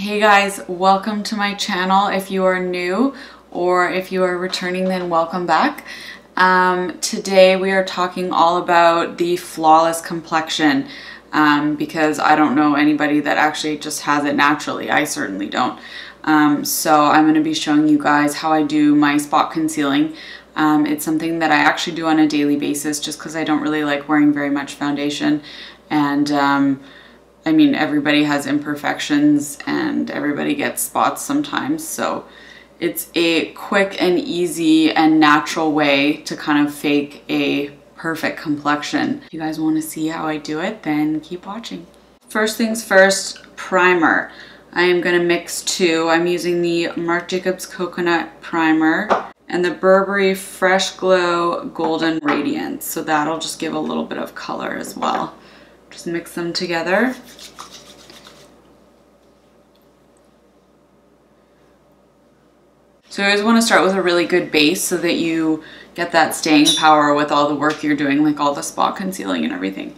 Hey guys, welcome to my channel. If you are new or if you are returning, then welcome back. Today we are talking all about the flawless complexion because I don't know anybody that actually just has it naturally. I certainly don't. So I'm going to be showing you guys how I do my spot concealing. It's something that I actually do on a daily basis just because I don't really like wearing very much foundation, and I mean, everybody has imperfections and everybody gets spots sometimes, so it's a quick and easy and natural way to kind of fake a perfect complexion. If you guys want to see how I do it, then keep watching. First things first, primer. I am going to mix two. I'm using the Marc Jacobs Coconut Primer and the Burberry Fresh Glow Golden Radiance, so that'll just give a little bit of color as well. Just mix them together. So you always want to start with a really good base so that you get that staying power with all the work you're doing, like all the spot concealing and everything.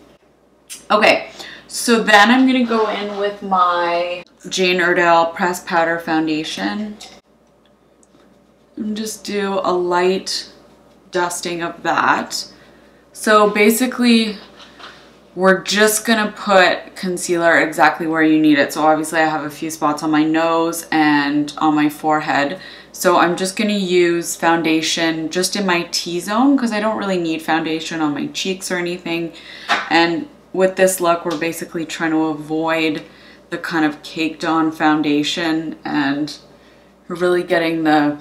Okay, so then I'm going to go in with my Jane Iredale Pressed Powder Foundation and just do a light dusting of that. So basically, we're just gonna put concealer exactly where you need it. So obviously I have a few spots on my nose and on my forehead. So I'm just gonna use foundation just in my T-zone because I don't really need foundation on my cheeks or anything. And with this look, we're basically trying to avoid the kind of caked on foundation, and we're really getting the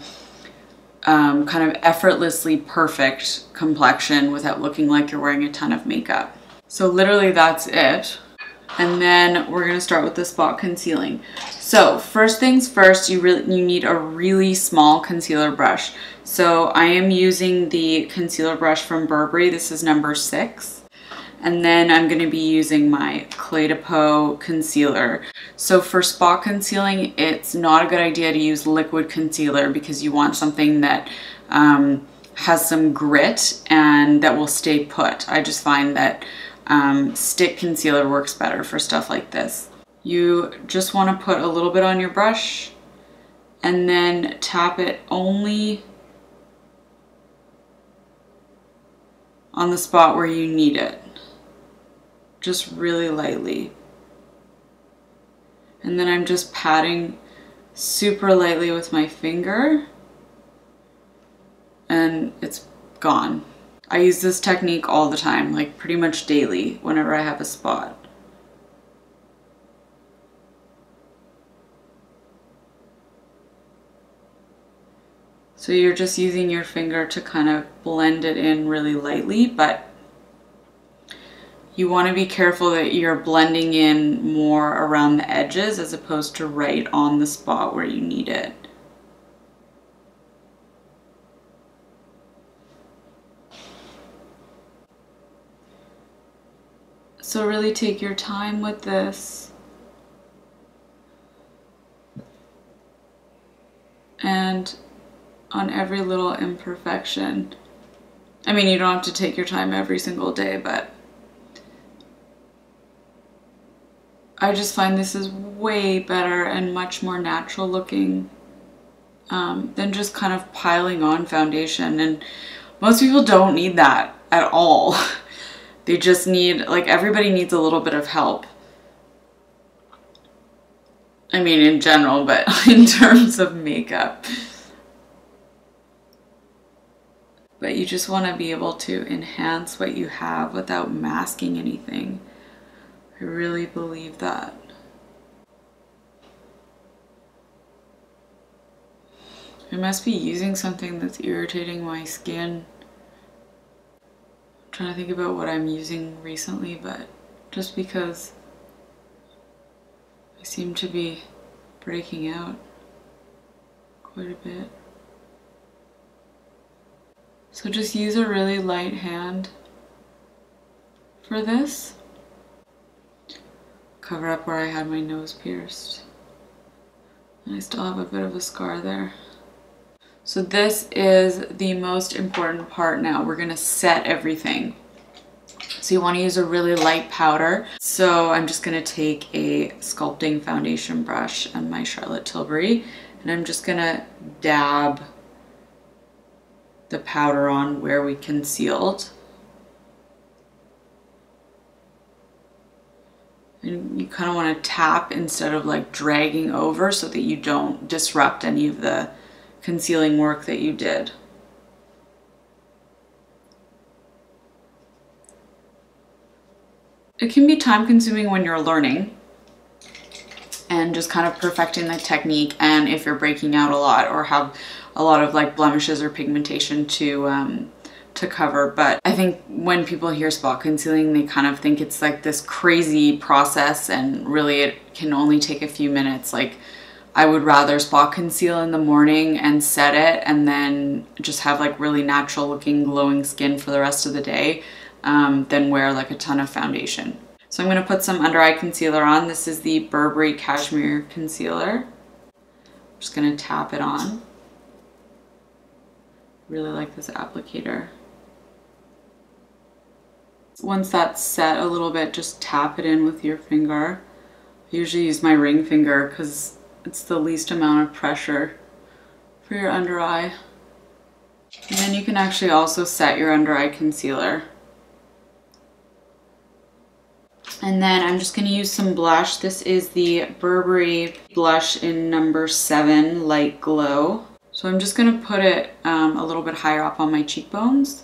kind of effortlessly perfect complexion without looking like you're wearing a ton of makeup. So literally that's it. And then we're going to start with the spot concealing. So first things first, you need a really small concealer brush. So I am using the concealer brush from Burberry. This is number 6. And then I'm going to be using my Clé de Peau concealer. So for spot concealing, it's not a good idea to use liquid concealer because you want something that has some grit and that will stay put. I just find that stick concealer works better for stuff like this. You just want to put a little bit on your brush and then tap it only on the spot where you need it. Just really lightly. And then I'm just patting super lightly with my finger and it's gone. I use this technique all the time, like pretty much daily, whenever I have a spot. So you're just using your finger to kind of blend it in really lightly, but you want to be careful that you're blending in more around the edges as opposed to right on the spot where you need it. So really take your time with this. And on every little imperfection. I mean, you don't have to take your time every single day, but I just find this is way better and much more natural looking than just kind of piling on foundation. And most people don't need that at all. They just need, like, everybody needs a little bit of help. I mean, in general, but in terms of makeup. But you just want to be able to enhance what you have without masking anything. I really believe that. I must be using something that's irritating my skin. Trying to think about what I'm using recently, but just because I seem to be breaking out quite a bit. So just use a really light hand for this. Cover up where I had my nose pierced. And I still have a bit of a scar there. So this is the most important part now. We're gonna set everything. So you want to use a really light powder. So I'm just going to take a sculpting foundation brush and my Charlotte Tilbury, and I'm just going to dab the powder on where we concealed. And you kind of want to tap instead of like dragging over so that you don't disrupt any of the concealing work that you did. It can be time consuming when you're learning and just kind of perfecting the technique, and if you're breaking out a lot or have a lot of like blemishes or pigmentation to cover. But I think when people hear spot concealing, they kind of think it's like this crazy process, and really it can only take a few minutes. Like, I would rather spot conceal in the morning and set it and then just have like really natural looking glowing skin for the rest of the day than wear like a ton of foundation. So I'm going to put some under eye concealer on. This is the Burberry Cashmere Concealer. I'm just going to tap it on. Really like this applicator. Once that's set a little bit, just tap it in with your finger. I usually use my ring finger because it's the least amount of pressure for your under eye. And then you can actually also set your under eye concealer. And then I'm just going to use some blush. This is the Burberry blush in number 7, Light Glow. So I'm just going to put it a little bit higher up on my cheekbones.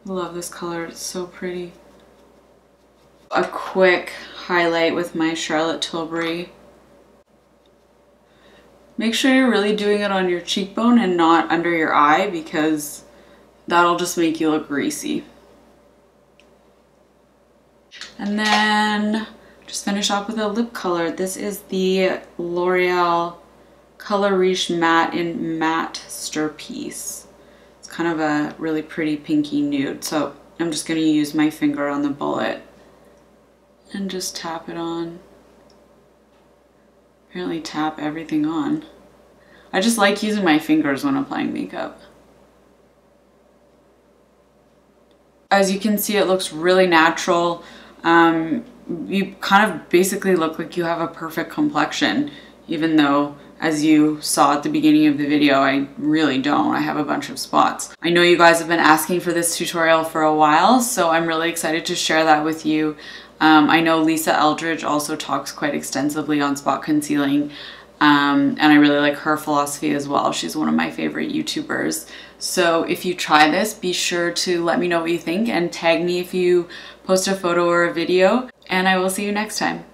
I love this color, it's so pretty. A quick highlight with my Charlotte Tilbury. Make sure you're really doing it on your cheekbone and not under your eye, because that'll just make you look greasy. And then just finish off with a lip color. This is the L'Oreal Color Riche Matte in MATTE-STERPIECE. It's kind of a really pretty pinky nude. So I'm just going to use my finger on the bullet and just tap it on. Apparently tap everything on. I just like using my fingers when applying makeup. As you can see, it looks really natural. You kind of basically look like you have a perfect complexion, even though, as you saw at the beginning of the video, I really don't. I have a bunch of spots. I know you guys have been asking for this tutorial for a while, so I'm really excited to share that with you. I know Lisa Eldridge also talks quite extensively on spot concealing, and I really like her philosophy as well. She's one of my favorite YouTubers. So if you try this, be sure to let me know what you think and tag me if you post a photo or a video, and I will see you next time.